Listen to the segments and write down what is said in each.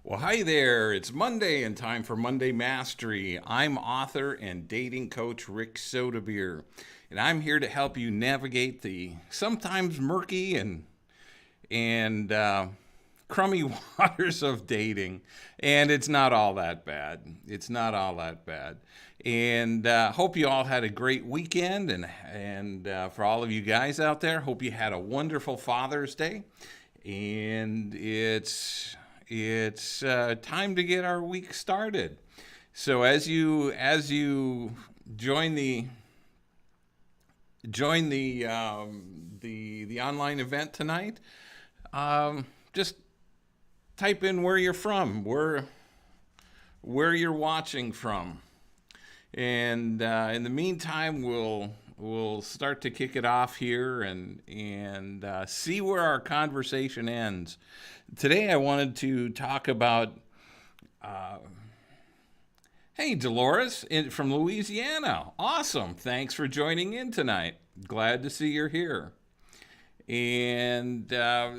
Well, hi there. It's Monday and time for Monday Mastery. I'm author and dating coach Rick Sodebeer, and I'm here to help you navigate the sometimes murky and crummy waters of dating. And it's not all that bad. It's not all that bad. And hope you all had a great weekend. And for all of you guys out there, hope you had a wonderful Father's Day. And it's time to get our week started. So as you join the online event tonight, just type in where you're from, where you're watching from, and in the meantime, we'll start to kick it off here and see where our conversation ends. Today, I wanted to talk about. Hey, Dolores from Louisiana. Awesome. Thanks for joining in tonight. Glad to see you're here. And I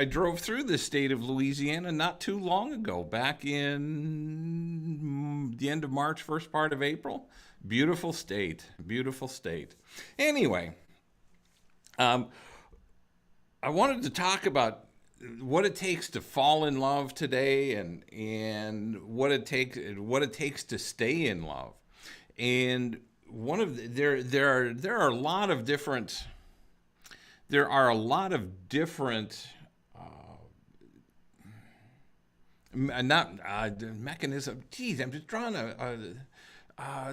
drove through the state of Louisiana not too long ago, back in the end of March, first part of April. Beautiful state. Beautiful state. Anyway, I wanted to talk about what it takes to fall in love today and what it takes to stay in love. And one of the, there are a lot of different mechanism. Geez, I'm just drawing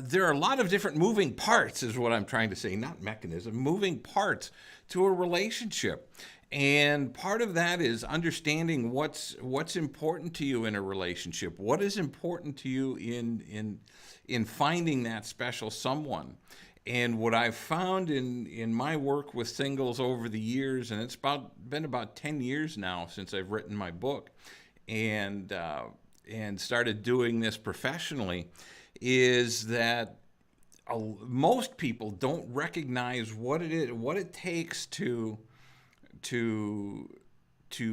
there are a lot of different moving parts, is what I'm trying to say. Not mechanism, moving parts to a relationship. And part of that is understanding what's important to you in a relationship. What is important to you in finding that special someone. And what I've found in my work with singles over the years, and it's been about 10 years now since I've written my book and started doing this professionally, is that most people don't recognize what it takes to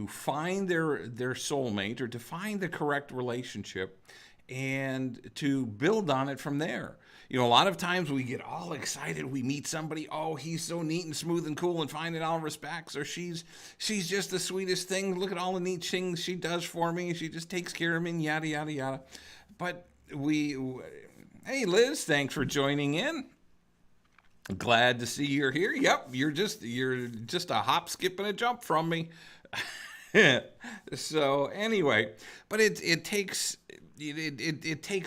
find their soulmate or to find the correct relationship and to build on it from there. You know, a lot of times we get all excited. We meet somebody. Oh, he's so neat and smooth and cool and fine in all respects. Or she's just the sweetest thing. Look at all the neat things she does for me. She just takes care of me and yada, yada, yada. But hey, Liz, thanks for joining in. Glad to see you're here. Yep, you're just a hop, skip, and a jump from me. So anyway, but it takes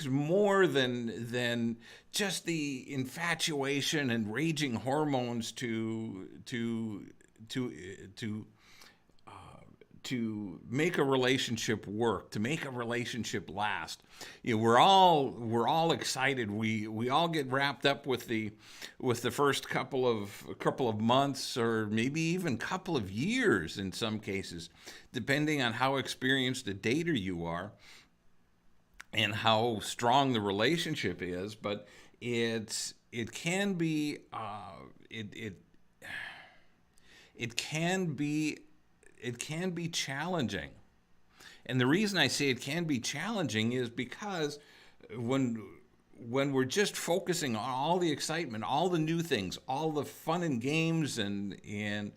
more than just the infatuation and raging hormones to make a relationship work, to make a relationship last. You know, we're all excited. We all get wrapped up with the first couple of months, or maybe even couple of years in some cases, depending on how experienced a dater you are and how strong the relationship is. But it can be challenging. And the reason I say it can be challenging is because when we're just focusing on all the excitement, all the new things, all the fun and games, and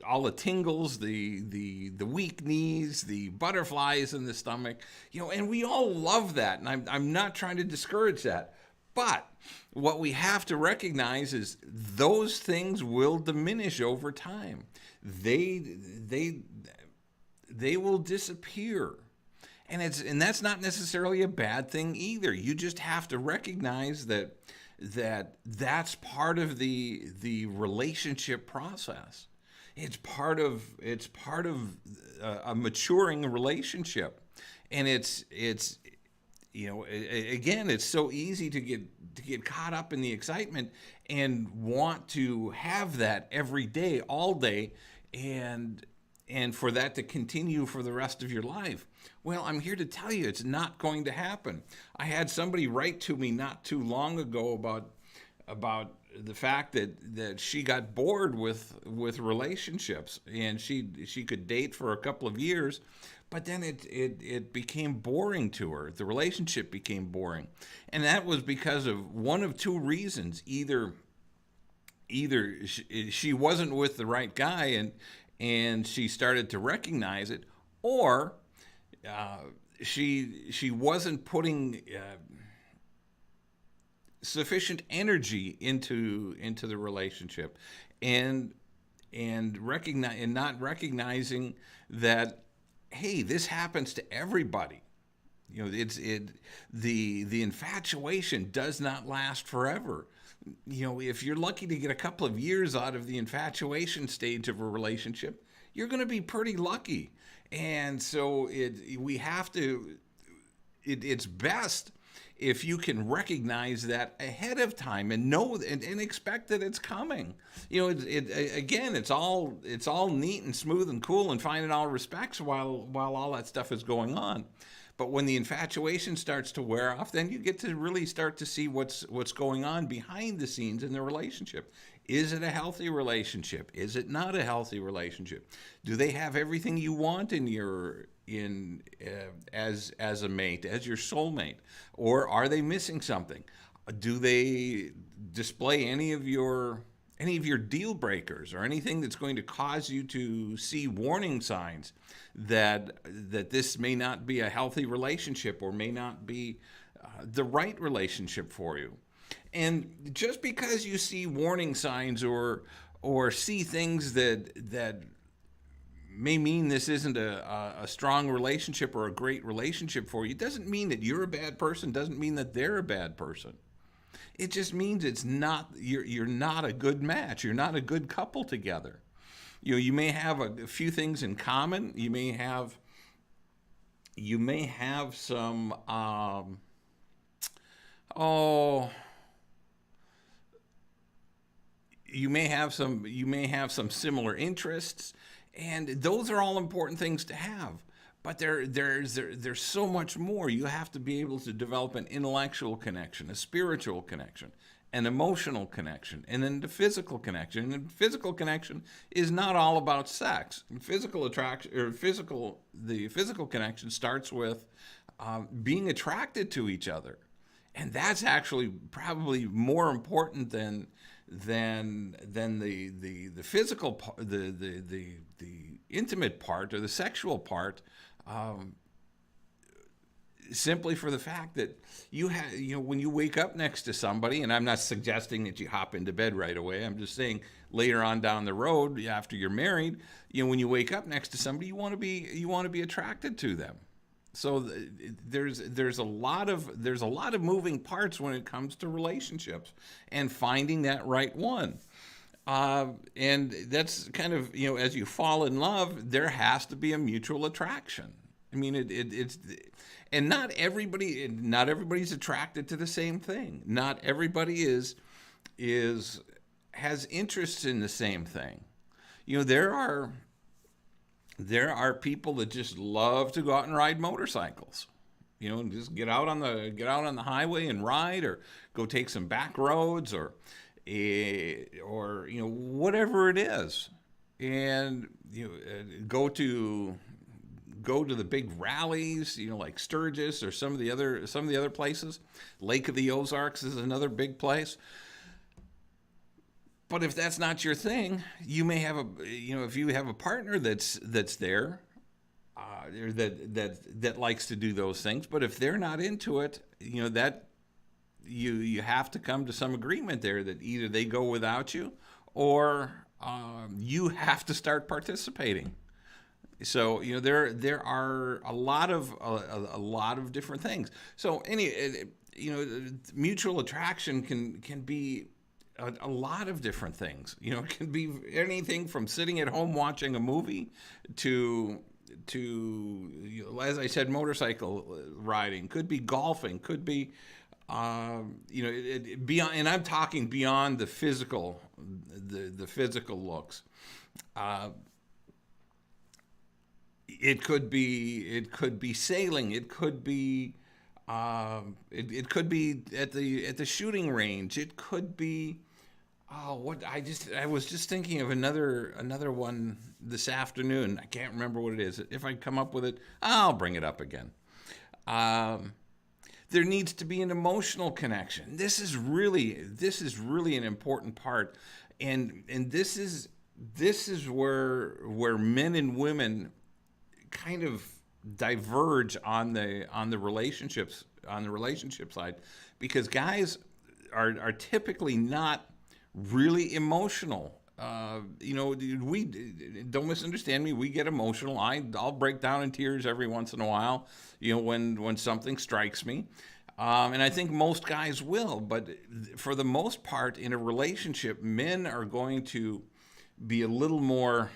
all the tingles, the weak knees, the butterflies in the stomach, you know, and we all love that. And I'm not trying to discourage that. But what we have to recognize is those things will diminish over time. They will disappear. And that's not necessarily a bad thing either. You just have to recognize that's part of the relationship process. It's part of a maturing relationship. And it's you know, again, it's so easy to get caught up in the excitement and want to have that every day, all day, and for that to continue for the rest of your life. Well, I'm here to tell you it's not going to happen. I had somebody write to me not too long ago about the fact that she got bored with relationships, and she could date for a couple of years, but then it became boring to her. The relationship became boring, and that was because of one of two reasons: either she wasn't with the right guy, and she started to recognize it, or she wasn't putting sufficient energy into the relationship, and not recognizing that, hey, this happens to everybody. The infatuation does not last forever. If you're lucky to get a couple of years out of the infatuation stage of a relationship, you're going to be pretty lucky. And so it's best if you can recognize that ahead of time and know and expect that it's coming. Again, it's all neat and smooth and cool and fine in all respects while all that stuff is going on. But when the infatuation starts to wear off, then you get to really start to see what's going on behind the scenes in the relationship. Is it a healthy relationship? Is it not a healthy relationship? Do they have everything you want as a mate, as your soulmate, or are they missing something? Do they display any of your deal breakers, or anything that's going to cause you to see warning signs that this may not be a healthy relationship, or may not be the right relationship for you? And just because you see warning signs or see things that may mean this isn't a strong relationship or a great relationship for you, doesn't mean that you're a bad person, doesn't mean that they're a bad person. It just means you're not a good match. You're not a good couple together. You may have a few things in common. You may have some you may have some similar interests, and those are all important things to have. But there's so much more. You have to be able to develop an intellectual connection, a spiritual connection, an emotional connection, and then the physical connection. And physical connection is not all about sex. Physical attraction, or the physical connection, starts with being attracted to each other, and that's actually probably more important than the physical, the intimate part, or the sexual part. Simply for the fact that when you wake up next to somebody, and I'm not suggesting that you hop into bed right away. I'm just saying later on down the road, after you're married, when you wake up next to somebody, you want to be attracted to them. So there's a lot of moving parts when it comes to relationships and finding that right one. And that's kind of, as you fall in love, there has to be a mutual attraction. I mean, it's, and not everybody's attracted to the same thing. Not everybody has interests in the same thing. There are people that just love to go out and ride motorcycles. And just get out on the highway and ride, or go take some back roads, or whatever it is, and go to the big rallies, like Sturgis or some of the other places. Lake of the Ozarks is another big place. But if that's not your thing, you may have if you have a partner that's there, or that likes to do those things. But if they're not into it, that you have to come to some agreement there that either they go without you, or you have to start participating. So there are a lot of different things. So mutual attraction can be a lot of different things. It can be anything from sitting at home watching a movie to as I said, motorcycle riding. Could be golfing. Could be beyond, and I'm talking beyond the physical, the physical looks. It could be sailing. It could be it could be at the shooting range. It could be Oh, what I was just thinking of another one this afternoon. I can't remember what it is. If I come up with it, I'll bring it up again. Um, there needs to be an emotional connection. This is really an important part, and this is where men and women kind of diverge on the relationship side, because guys are typically not really emotional. We don't misunderstand me. We get emotional. I'll break down in tears every once in a while. When something strikes me, and I think most guys will. But for the most part, in a relationship, men are going to be a little more.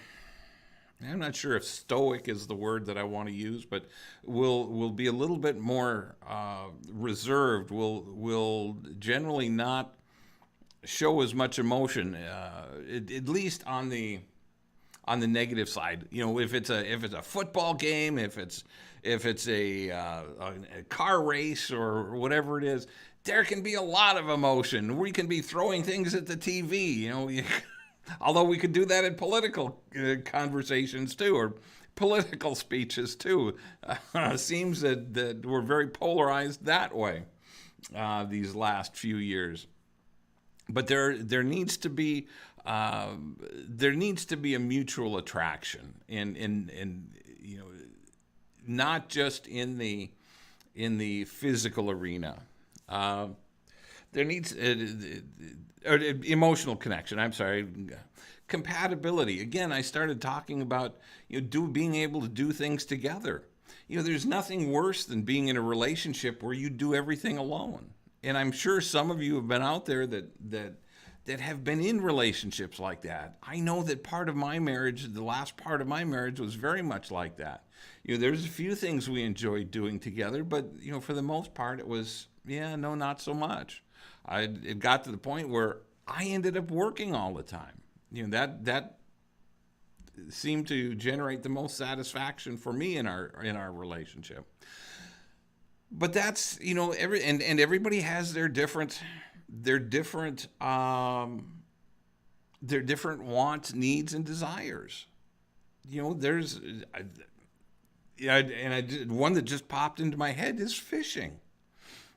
I'm not sure if stoic is the word that I want to use, but will be a little bit more reserved. Will generally not show as much emotion, at least on the negative side. If it's a football game, if it's a car race or whatever it is, there can be a lot of emotion. We can be throwing things at the TV. Although we could do that in political conversations too, or political speeches too. Seems that we're very polarized that way these last few years. But there needs to be a mutual attraction, and not just in the physical arena. There needs or emotional connection. I'm sorry, compatibility. Again, I started talking about being able to do things together. There's nothing worse than being in a relationship where you do everything alone. And I'm sure some of you have been out there that have been in relationships like that. I know that the last part of my marriage was very much like that. There's a few things we enjoyed doing together, but for the most part, it was no, not so much. It got to the point where I ended up working all the time. That seemed to generate the most satisfaction for me in our relationship. But that's everybody has their different wants, needs, and desires. There's one that just popped into my head is fishing.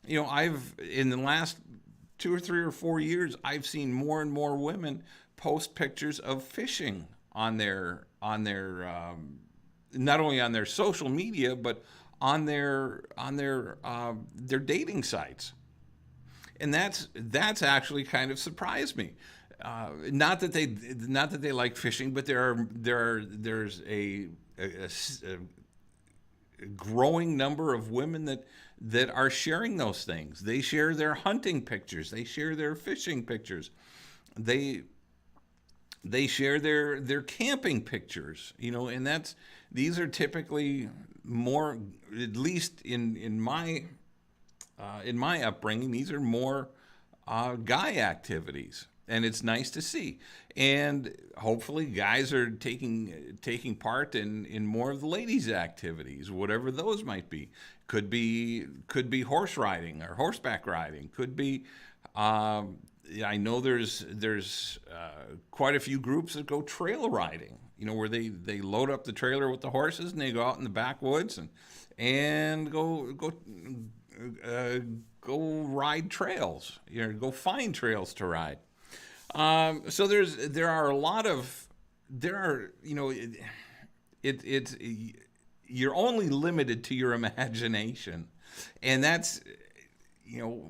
I've in the last 2 or 3 or 4 years, I've seen more and more women post pictures of fishing on their not only on their social media, but on their dating sites. And that's actually kind of surprised me. Not that they like fishing, but there's a growing number of women that are sharing those things. They share their hunting pictures. They share their fishing pictures. They share their camping pictures. And these are typically more, at least in my upbringing, these are more guy activities, and it's nice to see. And hopefully, guys are taking part in more of the ladies' activities, whatever those might be. Could be horse riding or horseback riding. Could be. I know there's quite a few groups that go trail riding. Where they load up the trailer with the horses and they go out in the backwoods and go ride trails. Go find trails to ride. So it's you're only limited to your imagination, and that's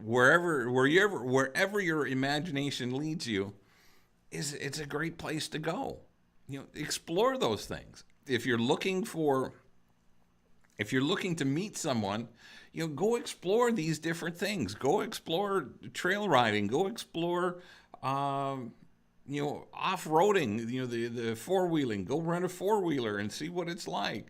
wherever your imagination leads you, it's a great place to go. Explore those things. If you're looking to meet someone, go explore these different things. Go explore trail riding. Go explore, off-roading. The four-wheeling. Go rent a four-wheeler and see what it's like.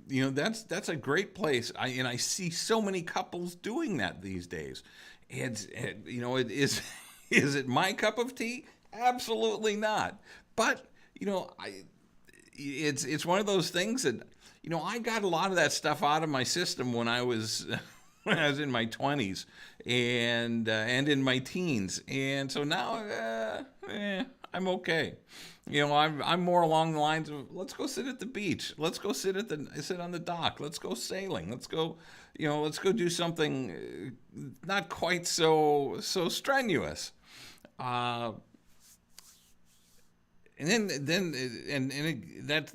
That's a great place. I see so many couples doing that these days. It is. Is it my cup of tea? Absolutely not. But it's one of those things that I got a lot of that stuff out of my system when I was when I was in my 20s and in my teens, and so now I'm okay. I'm more along the lines of, let's go sit at the beach, let's go sit on the dock, let's go sailing, let's go do something not quite so strenuous. That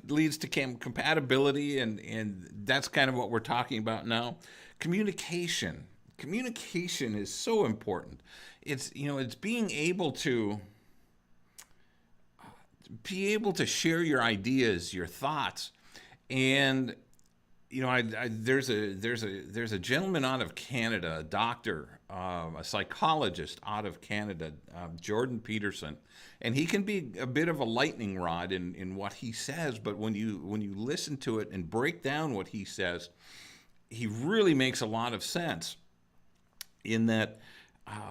leads to compatibility, and that's kind of what we're talking about now. Communication. Communication is so important. It's being able to share your ideas, your thoughts, and there's a gentleman out of Canada, a doctor, a psychologist out of Canada, Jordan Peterson, and he can be a bit of a lightning rod in what he says. But when you listen to it and break down what he says, he really makes a lot of sense. In that,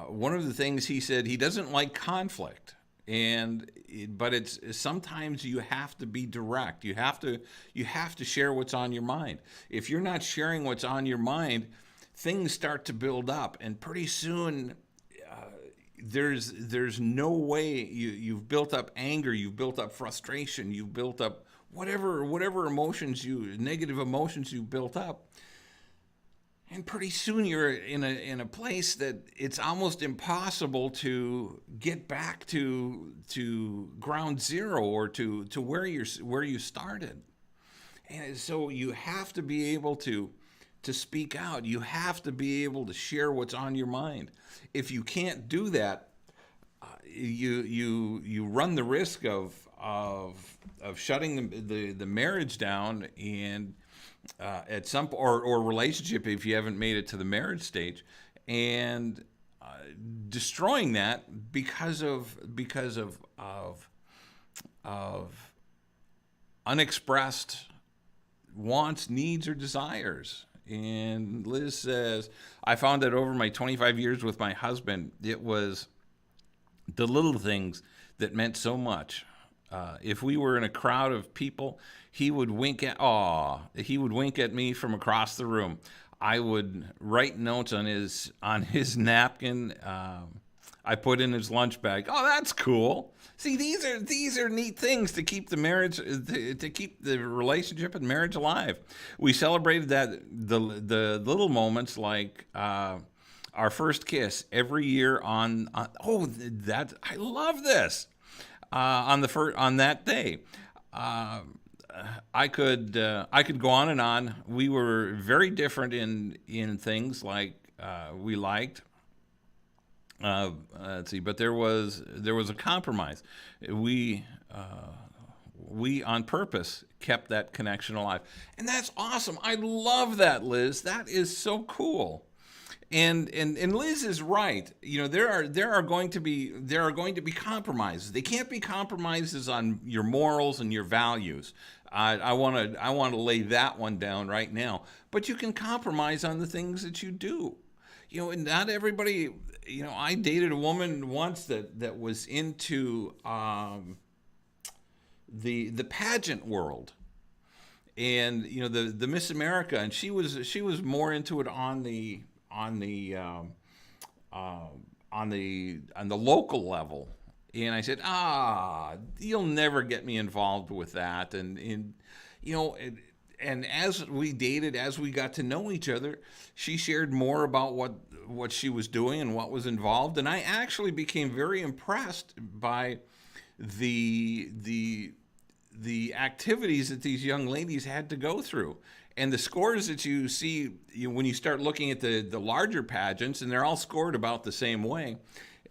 one of the things he said, he doesn't like conflict. But it's sometimes you have to be direct. You have to share what's on your mind. If you're not sharing what's on your mind, things start to build up, and pretty soon there's no way you've built up anger, you've built up frustration, you've built up whatever negative emotions you built up. And pretty soon you're in a place that it's almost impossible to get back to ground zero, or to where you started. And so you have to be able to speak out. You have to be able to share what's on your mind. If you can't do that, you run the risk of shutting the marriage down, and at some or relationship, if you haven't made it to the marriage stage, and destroying that because of unexpressed wants, needs, or desires. And Liz says, I found that over my 25 years with my husband, it was the little things that meant so much. If we were in a crowd of people, he would wink at me from across the room. I would write notes on his napkin. I put in his lunch bag. Oh, that's cool. See, these are neat things to keep the marriage, to keep the relationship and marriage alive. We celebrated the little moments, like our first kiss every year on I love this. On that day, I could go on and on. We were very different in things like we liked. Let's see, but there was a compromise. We on purpose kept that connection alive, and that's awesome. I love that, Liz. That is so cool. And Liz is right. There are going to be compromises. They can't be compromises on your morals and your values. I want to lay that one down right now. But you can compromise on the things that you do. And not everybody. I dated a woman once that was into the pageant world, and the Miss America, and she was more into it on the local level. And I said, you'll never get me involved with that. And as we dated, as we got to know each other, she shared more about what she was doing and what was involved. And I actually became very impressed by the activities that these young ladies had to go through. And the scores that you see when you start looking at the larger pageants, and they're all scored about the same way,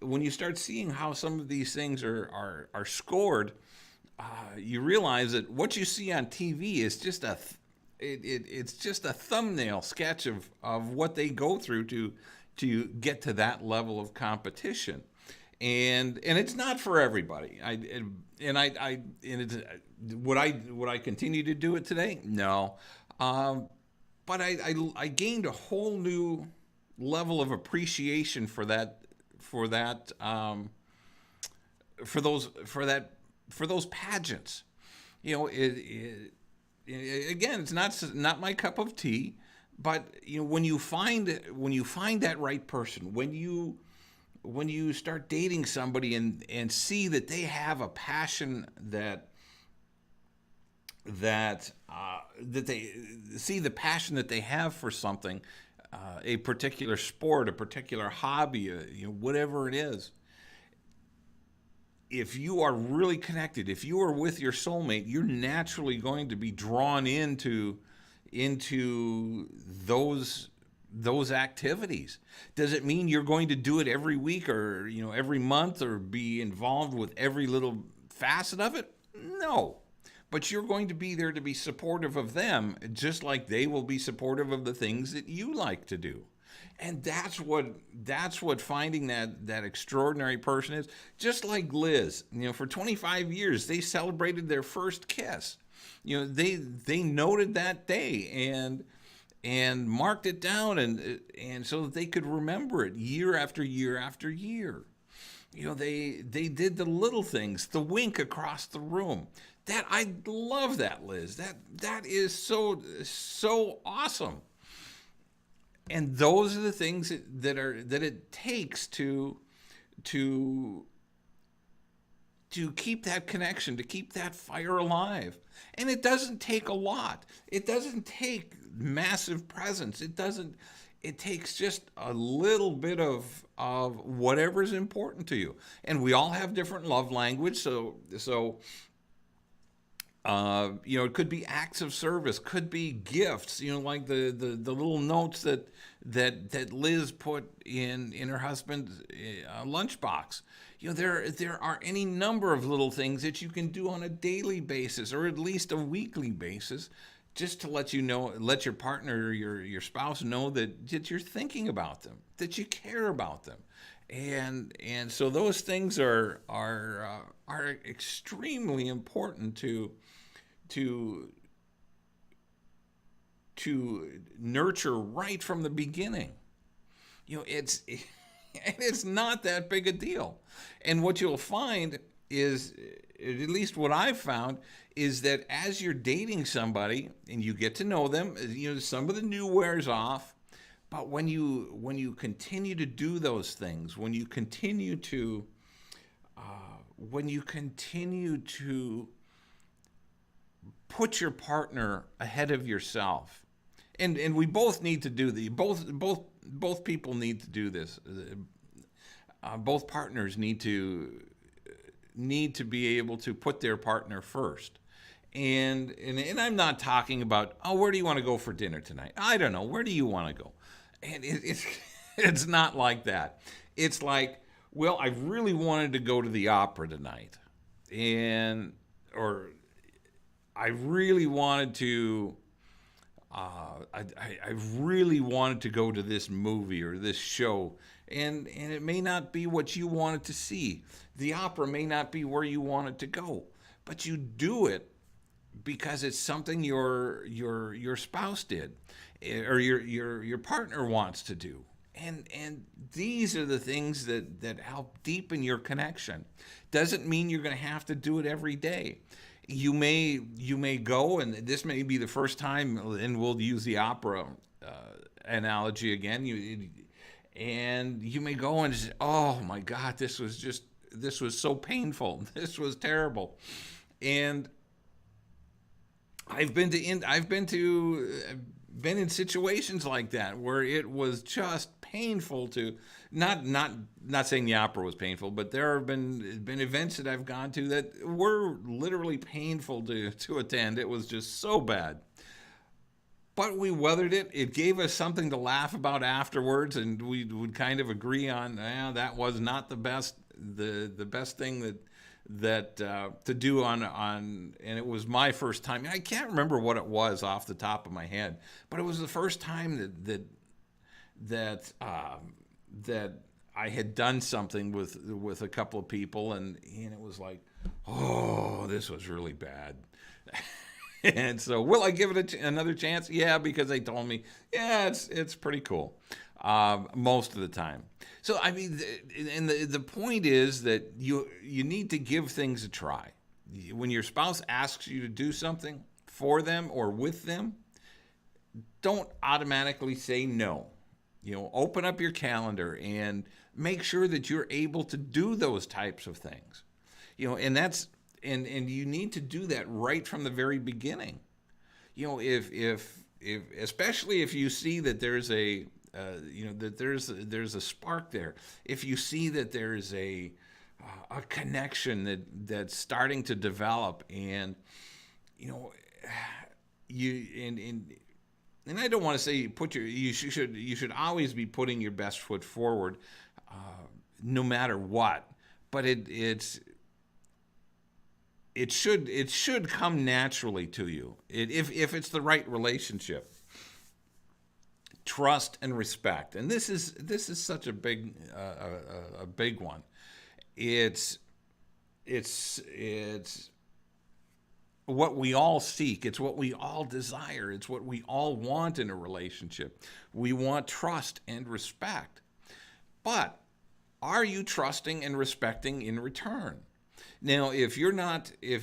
when you start seeing how some of these things are scored, you realize that what you see on TV is just it's just a thumbnail sketch of what they go through to get to that level of competition. And it's not for everybody. Would I continue to do it today? No. But I gained a whole new level of appreciation for those pageants. Again, it's not my cup of tea, But when you find that right person, when you start dating somebody and see that they have a passion that they see the passion that they have for something, a particular sport, a particular hobby, whatever it is. If you are really connected, if you are with your soulmate, you're naturally going to be drawn into those activities. Does it mean you're going to do it every week or every month or be involved with every little facet of it? No. But you're going to be there to be supportive of them, just like they will be supportive of the things that you like to do. And that's what finding that extraordinary person is. Just like Liz, for 25 years they celebrated their first kiss. They noted that day and marked it down and so that they could remember it year after year after year. They did the little things, the wink across the room. That I love that, Liz. That is so awesome. And those are the things that it takes to keep that connection, to keep that fire alive. And it doesn't take a lot. It doesn't take massive presence. It takes just a little bit of whatever's important to you. And we all have different love language, so it could be acts of service, could be gifts, like the little notes that Liz put in her husband's lunchbox. There are any number of little things that you can do on a daily basis or at least a weekly basis, just to let your partner or your spouse know that you're thinking about them, that you care about them. And so those things are extremely important to nurture right from the beginning. It's not that big a deal. And what you'll find is, at least what I've found, is that as you're dating somebody and you get to know them, some of the new wears off. But when you continue to do those things, when you continue to put your partner ahead of yourself, and we both need to do both people need to do this. Both partners need to be able to put their partner first. And I'm not talking about, where do you want to go for dinner tonight? I don't know. Where do you want to go? And it's not like that. It's like, well, I really wanted to go to the opera tonight, or I really wanted to. I really wanted to go to this movie or this show, and it may not be what you wanted to see. The opera may not be where you wanted to go, but you do it because it's something your spouse did, or your partner wants to do. And these are the things that help deepen your connection. Doesn't mean you're going to have to do it every day. You may go, and this may be the first time, and we'll use the opera analogy again. You may go and say, "Oh my God, this was so painful. This was terrible." And I've been in situations like that where it was just painful to not saying the opera was painful, but there have been events that I've gone to that were literally painful to attend. It was just so bad. But we weathered it. It gave us something to laugh about afterwards, and we would kind of agree on, that was not the best thing that to do on, and it was my first time. I can't remember what it was off the top of my head, but it was the first time that I had done something with a couple of people, and it was like, oh, this was really bad. And so, will I give it another chance? Yeah, because they told me, yeah, it's pretty cool most of the time. So, I mean, and the point is that you need to give things a try. When your spouse asks you to do something for them or with them, don't automatically say no. Open up your calendar and make sure that you're able to do those types of things. And that's and you need to do that right from the very beginning. If especially if you see that there's there's a spark there, if you see that there's a connection that's starting to develop, and you and I don't want to say you should always be putting your best foot forward, no matter what, but it should come naturally to you, if it's the right relationship. Trust and respect, and this is such a big one. It's what we all seek. It's what we all desire. It's what we all want in a relationship. We want trust and respect. But are you trusting and respecting in return? Now, if you're not, and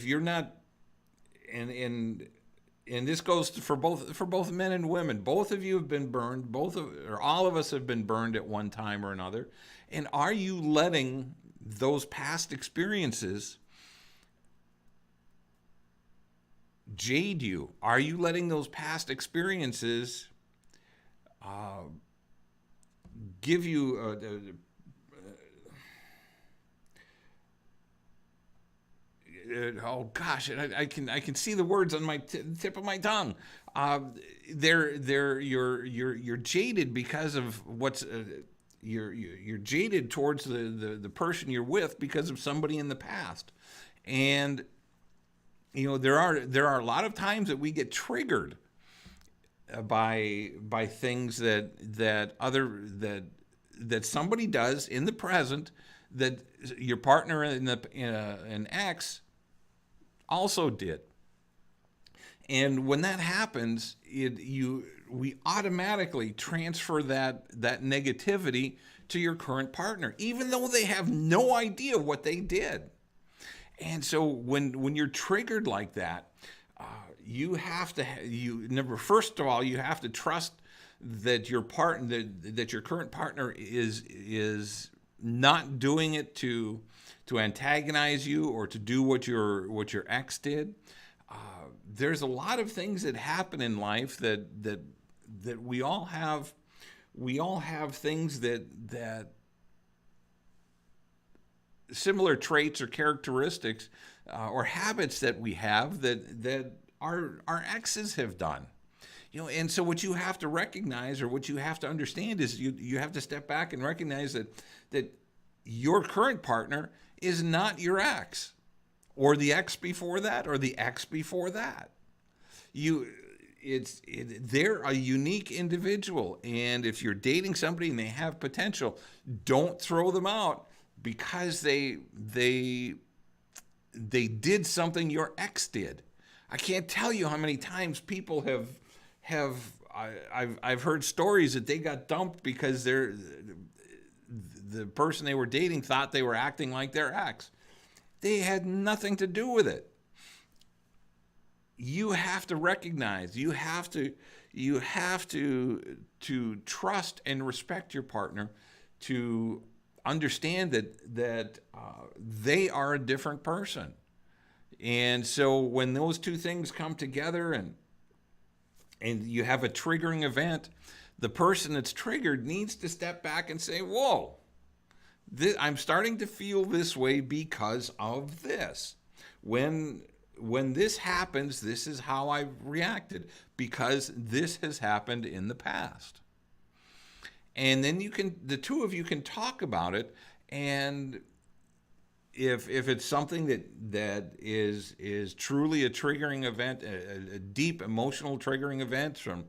this goes for both men and women. Both of you have been burned. Or all of us have been burned at one time or another. And are you letting those past experiences jade you? Are you letting those past experiences give you oh gosh, I can see the words on my tip of my tongue. You're jaded because of what's you're jaded towards the person you're with because of somebody in the past. And there are a lot of times that we get triggered by things that somebody does in the present that your partner in an ex also did. And when that happens, we automatically transfer that negativity to your current partner, even though they have no idea what they did. And so when you're triggered like that, first of all, you have to trust that your partner, that your current partner is not doing it to antagonize you or to do what your ex did. There's a lot of things that happen in life that we all have. We all have things that similar traits or characteristics or habits that we have that our exes have done. And so what you have to recognize, or what you have to understand, is you have to step back and recognize that your current partner is not your ex, or the ex before that, or the ex before that. They're a unique individual, and if you're dating somebody and they have potential, don't throw them out because they did something your ex did. I can't tell you how many times people I've heard stories that they got dumped because the person they were dating thought they were acting like their ex. They had nothing to do with it. You have to recognize, you have to trust and respect your partner, to understand that they are a different person. And so when those two things come together and you have a triggering event, the person that's triggered needs to step back and say, whoa, I'm starting to feel this way because of this. When this happens, this is how I've reacted because this has happened in the past. And then the two of you can talk about it, and if it's something that is truly a triggering event, a deep emotional triggering event from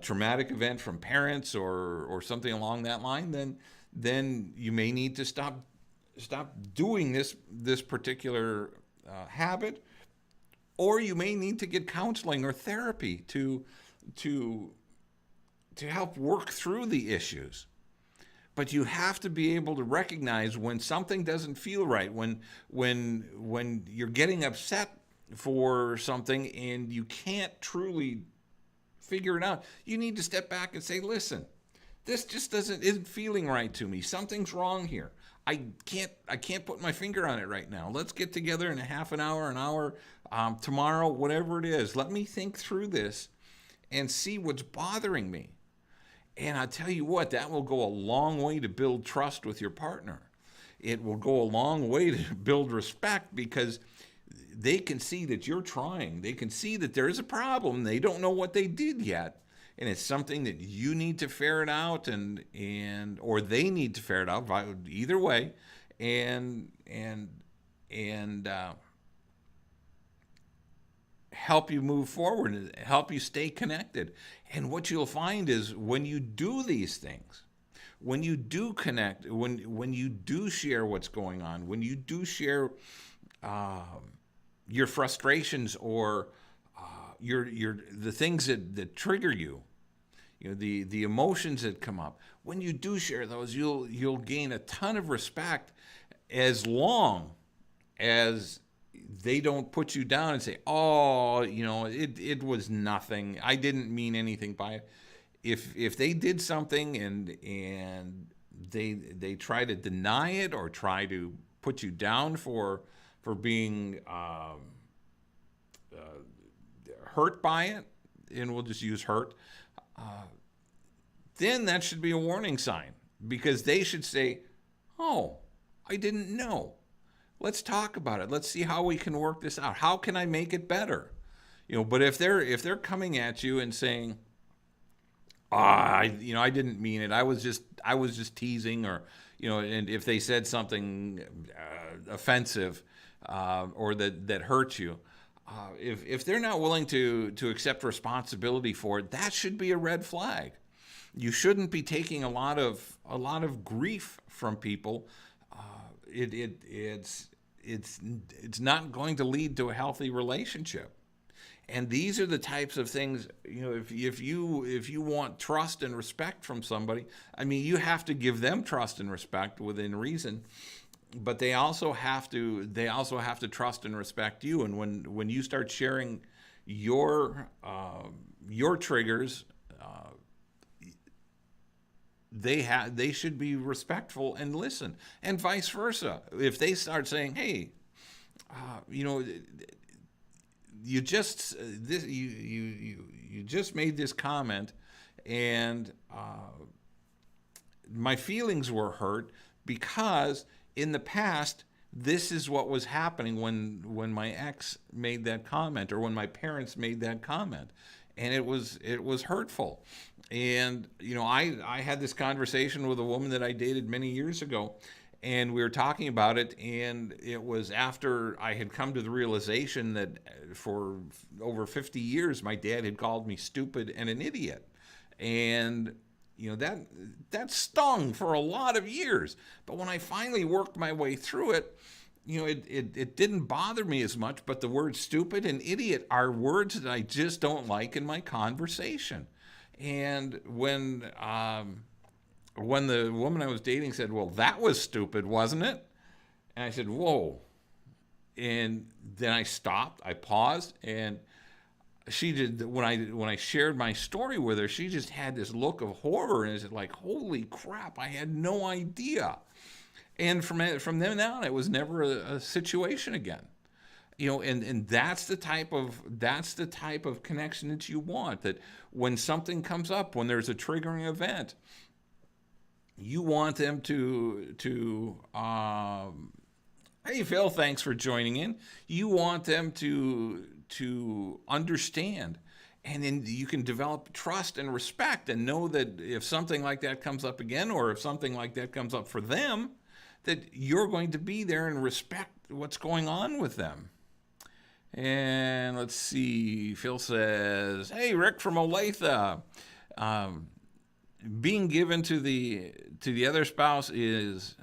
traumatic event from parents or something along that line, then you may need to stop doing this particular habit, or you may need to get counseling or therapy to help work through the issues. But you have to be able to recognize when something doesn't feel right, when you're getting upset for something and you can't truly figure it out. You need to step back and say, listen, this just isn't feeling right to me. Something's wrong here. I can't put my finger on it right now. Let's get together in a half an hour, tomorrow, whatever it is. Let me think through this and see what's bothering me. And I tell you what, that will go a long way to build trust with your partner. It will go a long way to build respect, because they can see that you're trying. They can see that there is a problem. They don't know what they did yet. And it's something that you need to ferret out, or they need to ferret out, either way, and help you move forward and help you stay connected. And what you'll find is, when you do these things, when you do connect, when you do share what's going on, when you do share your frustrations, or the things that trigger you, the emotions that come up, when you do share those, you'll gain a ton of respect, as long as they don't put you down and say, oh, it was nothing. I didn't mean anything by it. If they did something and they try to deny it, or try to put you down for being hurt by it, and we'll just use hurt, then that should be a warning sign, because they should say, oh, I didn't know. Let's talk about it. Let's see how we can work this out. How can I make it better? But if they're coming at you and saying, I didn't mean it. I was just teasing, or and if they said something offensive, or that hurt you, if they're not willing to accept responsibility for it, that should be a red flag. You shouldn't be taking a lot of grief from people. It's not going to lead to a healthy relationship. And these are the types of things, if you want trust and respect from somebody, you have to give them trust and respect within reason, but they also have to trust and respect you. And when you start sharing your triggers, they should be respectful and listen, and vice versa. If they start saying, hey, you just made this comment, and my feelings were hurt because in the past this is what was happening when my ex made that comment, or when my parents made that comment, and it was hurtful. And I had this conversation with a woman that I dated many years ago, and we were talking about it, and it was after I had come to the realization that for over 50 years my dad had called me stupid and an idiot. And that stung for a lot of years. But when I finally worked my way through it, it didn't bother me as much. But the words stupid and idiot are words that I just don't like in my conversation. And when the woman I was dating said, well, that was stupid, wasn't it? And I said, whoa. And then I stopped, I paused, and she did, when I shared my story with her, she just had this look of horror, and it's like, holy crap, I had no idea. And from then on, it was never a situation again. And that's the type of connection that you want, that when something comes up, when there's a triggering event, you want them to hey, Phil, thanks for joining in. You want them to understand, and then you can develop trust and respect, and know that if something like that comes up again, or if something like that comes up for them, that you're going to be there and respect what's going on with them. And let's see, Phil says, hey, Rick from Olathe, being given to the other spouse is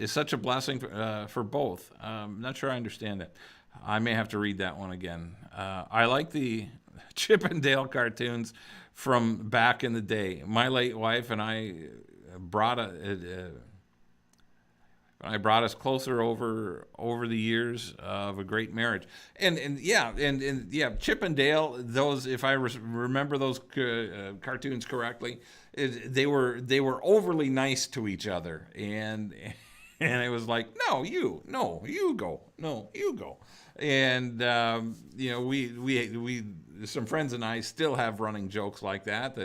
such a blessing for both. I'm not sure I understand it. I may have to read that one again. I like the Chip and Dale cartoons from back in the day. My late wife and I brought I brought us closer over the years of a great marriage. And yeah, Chip and Dale. Those, if I remember those cartoons correctly, they were overly nice to each other, and it was like, no, you go, no, you go. And we some friends and I still have running jokes like that.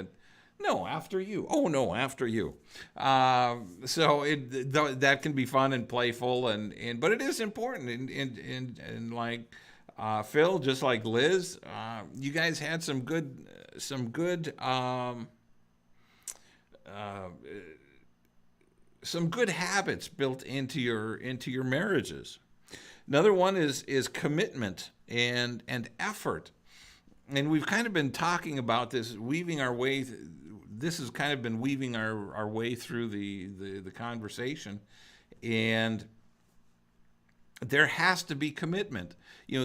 No, after you. Oh no, after you. That can be fun and playful, and but it is important. And like Phil, just like Liz, you guys had some good some good habits built into your marriages. Another one is commitment and effort. And we've kind of been talking about this, weaving our way. This has kind of been weaving our way through the conversation, and there has to be commitment.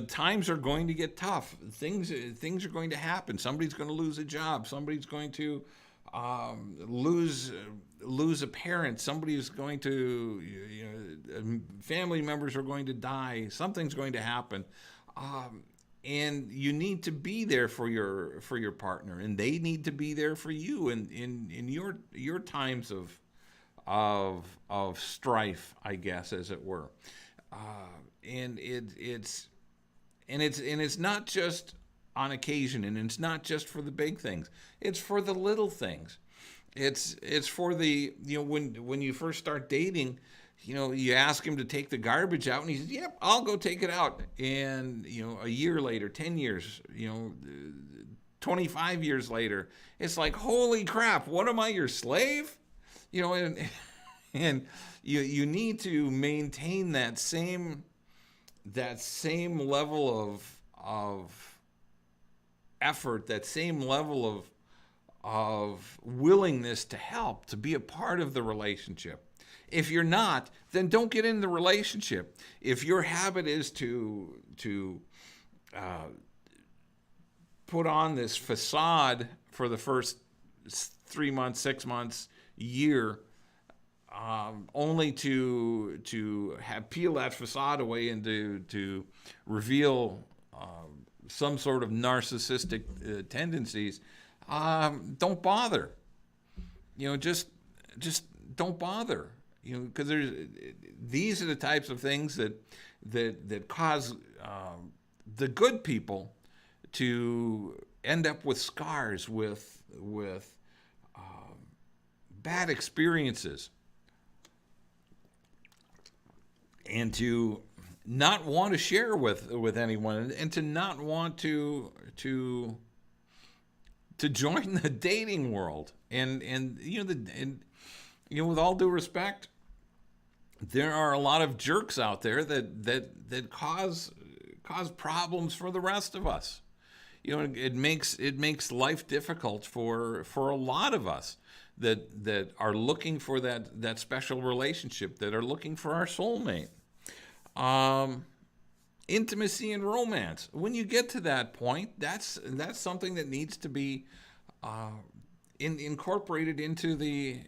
Times are going to get tough. Things are going to happen. Somebody's going to lose a job. Somebody's going to lose a parent. Somebody's going to, family members are going to die. Something's going to happen. And you need to be there for your partner, and they need to be there for you in your times of strife, I guess, as it were. And it's not just on occasion, and it's not just for the big things. It's for the little things. It's for the when you first start dating. You ask him to take the garbage out, and he says, "Yep, I'll go take it out." And a year later, 10 years, 25 years later, it's like, "Holy crap! What am I, your slave?" And you need to maintain that same level of effort, that same level of willingness to help, to be a part of the relationship. If you're not, then don't get in the relationship. If your habit is to put on this facade for the first 3 months, 6 months, year, only to peel that facade away and to reveal some sort of narcissistic tendencies, don't bother. Just don't bother. Because these are the types of things that cause the good people to end up with scars, with bad experiences, and to not want to share with anyone, and to not want to join the dating world. And with all due respect, there are a lot of jerks out there that cause problems for the rest of us. It makes life difficult for a lot of us that are looking for that special relationship, that are looking for our soulmate. Intimacy and romance. When you get to that point, that's something that needs to be incorporated into the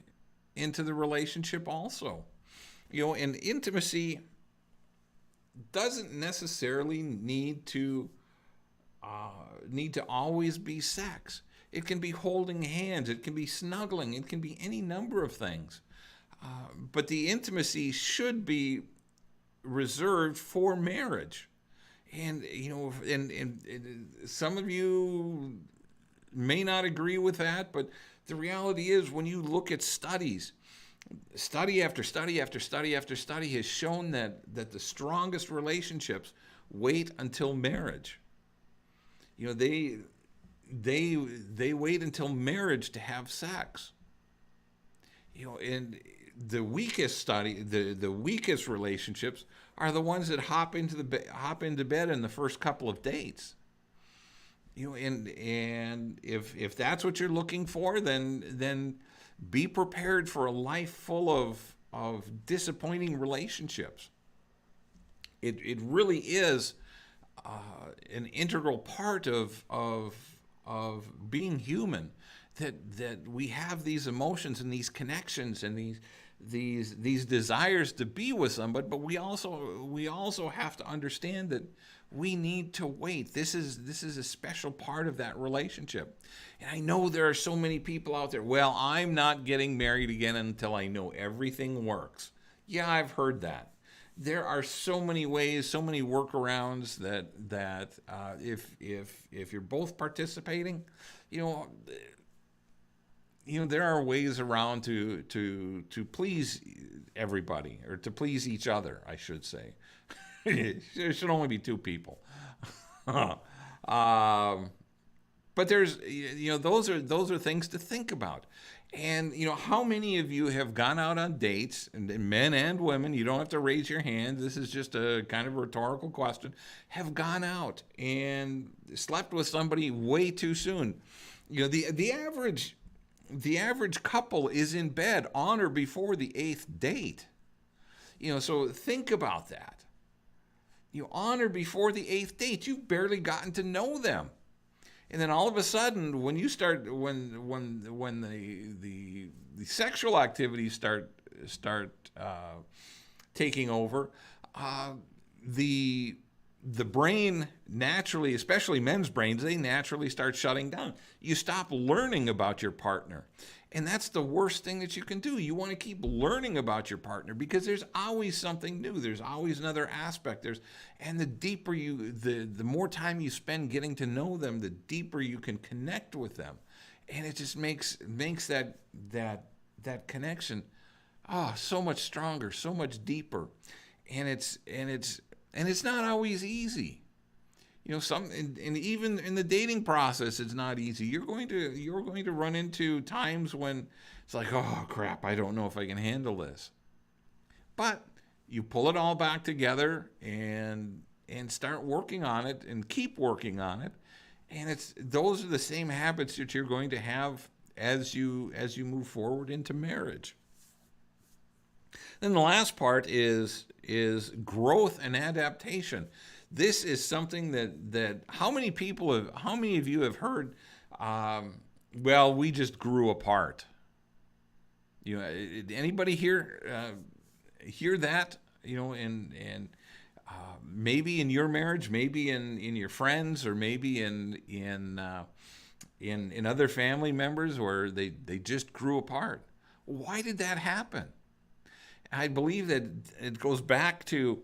relationship also. And intimacy doesn't necessarily need to always be sex. It can be holding hands. It can be snuggling. It can be any number of things. But the intimacy should be reserved for marriage. And and some of you may not agree with that, but the reality is, when you look at studies, study after study after study after study has shown that the strongest relationships wait until marriage. They wait until marriage to have sex. And the weakest the weakest relationships are the ones that hop into bed in the first couple of dates. And if that's what you're looking for, then be prepared for a life full of disappointing relationships. It really is an integral part of being human, that we have these emotions and these connections and these desires to be with somebody, but we also have to understand that we need to wait. This is a special part of that relationship. And I know there are so many people out there, well, I'm not getting married again until I know everything works. Yeah, I've heard that. There are so many ways, so many workarounds that if you're both participating, you know, there are ways around to please everybody, or to please each other, I should say. There should only be two people. But there's, those are things to think about. And, how many of you have gone out on dates, and men and women, you don't have to raise your hand, this is just a kind of rhetorical question, have gone out and slept with somebody way too soon? The average couple is in bed on or before the 8th date. So think about that. On or before the 8th date, you've barely gotten to know them. And then all of a sudden, when you start, when the sexual activities start taking over, the brain naturally, especially men's brains, they naturally start shutting down. You stop learning about your partner. And that's the worst thing that you can do. You want to keep learning about your partner, because there's always something new. There's always another aspect. And the deeper the more time you spend getting to know them, the deeper you can connect with them. And it just makes that connection so much stronger, so much deeper. And it's not always easy. And even in the dating process, it's not easy. You're going to run into times when it's like, oh crap, I don't know if I can handle this. But you pull it all back together and start working on it and keep working on it. And those are the same habits that you're going to have as you move forward into marriage. Then the last part is growth and adaptation. This is something that how many of you have heard, well, we just grew apart. Anybody hear that? And maybe in your marriage, maybe in your friends, or maybe in other family members where they just grew apart. Why did that happen? I believe that it goes back to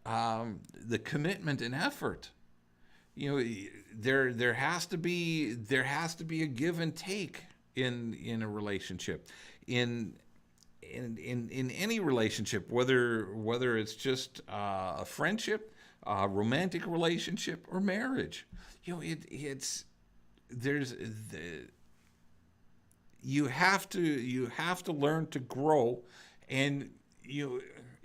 the commitment and effort. There has to be a give and take in a relationship, in any relationship, whether it's just a friendship, a romantic relationship, or marriage. You have to learn to grow. And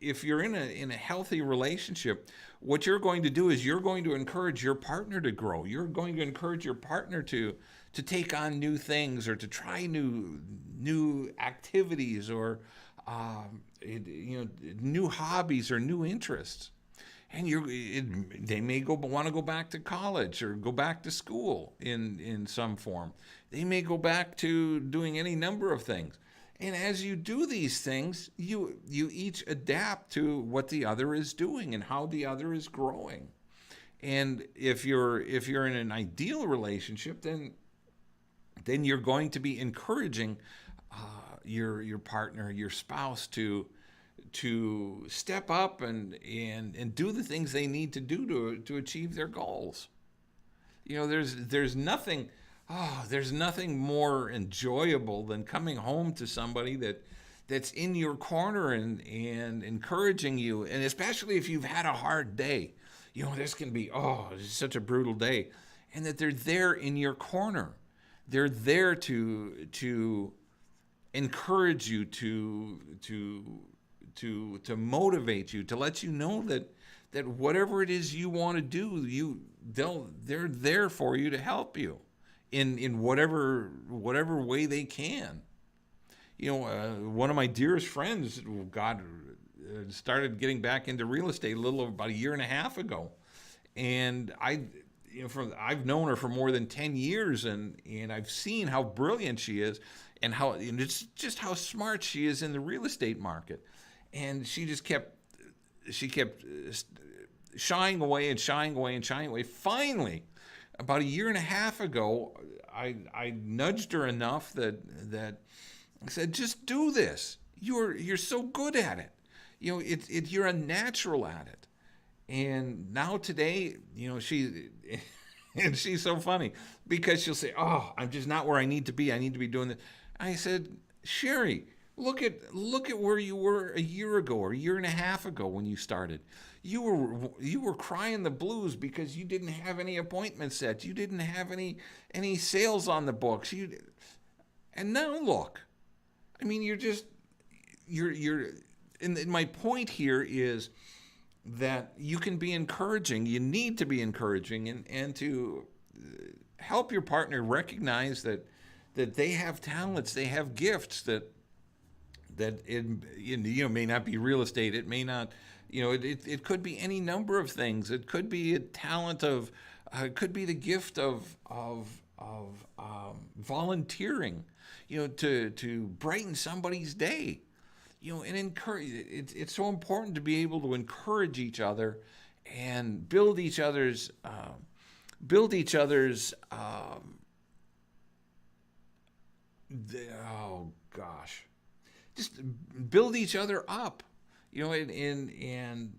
if you're in a healthy relationship, what you're going to do is you're going to encourage your partner to grow. You're going to encourage your partner to take on new things, or to try new activities, or new hobbies or new interests. And they may want to go back to college or go back to school in some form. They may go back to doing any number of things. And as you do these things, you each adapt to what the other is doing and how the other is growing. And if you're in an ideal relationship, then you're going to be encouraging your partner, your spouse, to step up and do the things they need to do to achieve their goals. There's nothing more enjoyable than coming home to somebody that's in your corner and encouraging you. And especially if you've had a hard day, this can be, it's such a brutal day, and that they're there in your corner. They're there to encourage you, to motivate you, to let you know that whatever it is you want to do, they're there for you to help you in whatever way they can. One of my dearest friends started getting back into real estate about a year and a half ago, and I've known her for more than 10 years, and I've seen how brilliant she is. and how, and it's just how smart she is in the real estate market. And she kept shying away and shying away and shying away. Finally, about a year and a half ago, I nudged her enough that I said, just do this. You're so good at it. You know, you're a natural at it. And now today, you know, and she's so funny because she'll say, oh, I'm just not where I need to be. I need to be doing this. I said, Sherry, look at where you were a year ago or a year and a half ago when you started. You were crying the blues because you didn't have any appointments set. You didn't have any sales on the books. And now look. I mean, you're and my point here is that you can be encouraging. You need to be encouraging and to help your partner recognize that they have talents, they have gifts that it may not be real estate. It may not, it could be any number of things. It could be a talent of, it could be the gift of volunteering, to brighten somebody's day, and encourage. It's so important to be able to encourage each other and build each other's. Just build each other up, and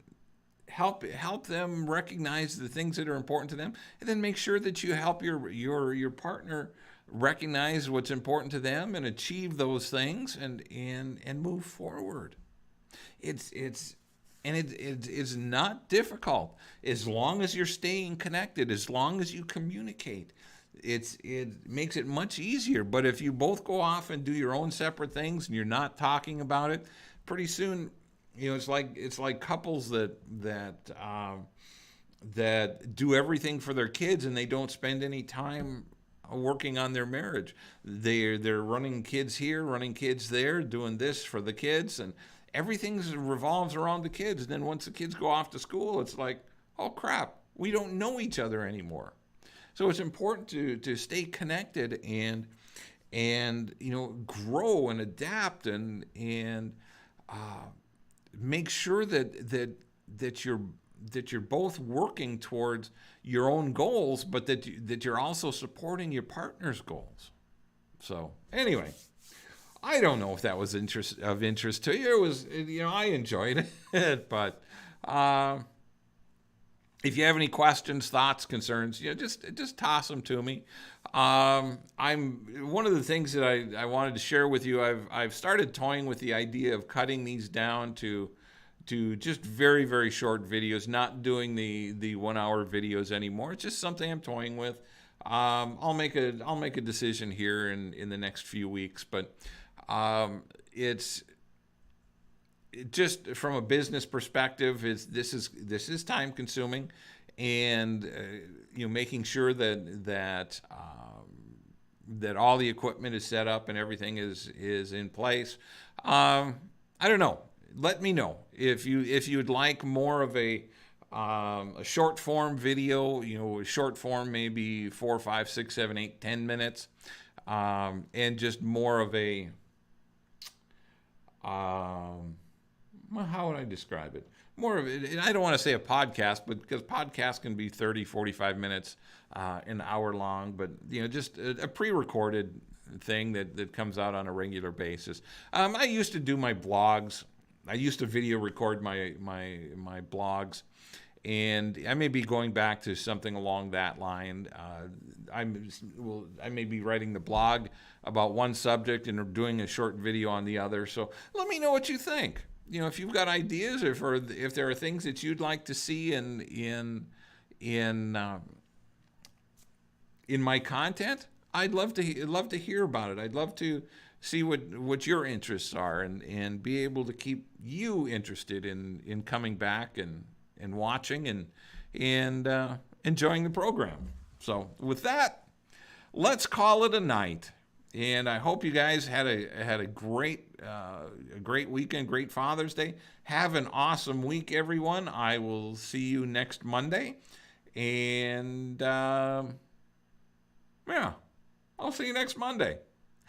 help them recognize the things that are important to them, and then make sure that you help your partner recognize what's important to them and achieve those things and move forward. It's not difficult as long as you're staying connected, as long as you communicate. It makes it much easier. But if you both go off and do your own separate things and you're not talking about it, pretty soon, it's like couples that do everything for their kids and they don't spend any time working on their marriage. They're running kids here, running kids there, doing this for the kids, and everything revolves around the kids. And then once the kids go off to school, it's like, oh crap, we don't know each other anymore. So it's important to stay connected and grow and adapt and make sure that you're both working towards your own goals, but that you're also supporting your partner's goals. So anyway, I don't know if that was of interest to you. It was, I enjoyed it, but. If you have any questions, thoughts, concerns, just toss them to me. I'm one of the things that I wanted to share with you. I've started toying with the idea of cutting these down to just very, very short videos, not doing the 1 hour videos anymore. It's just something I'm toying with. I'll make a decision here in the next few weeks, but it's. Just from a business perspective, this is time consuming, and making sure that all the equipment is set up and everything is in place. I don't know. Let me know if you'd like more of a short form video. Short form maybe 4, 5, 6, 7, 8, 10 minutes, and just more of a. How would I describe it? More of it, I don't want to say a podcast, but because podcasts can be 30, 45 minutes, an hour long, but just a pre-recorded thing that comes out on a regular basis. I used to do my blogs. I used to video record my blogs, and I may be going back to something along that line. I may be writing the blog about one subject and doing a short video on the other. So let me know what you think. If you've got ideas, or if there are things that you'd like to see in my content, I'd love to hear about it. I'd love to see what your interests are and be able to keep you interested in coming back and watching and enjoying the program. So with that, let's call it a night. And I hope you guys had a great weekend, great Father's Day. Have an awesome week, everyone. I will see you next Monday. And, I'll see you next Monday.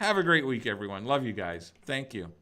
Have a great week, everyone. Love you guys. Thank you.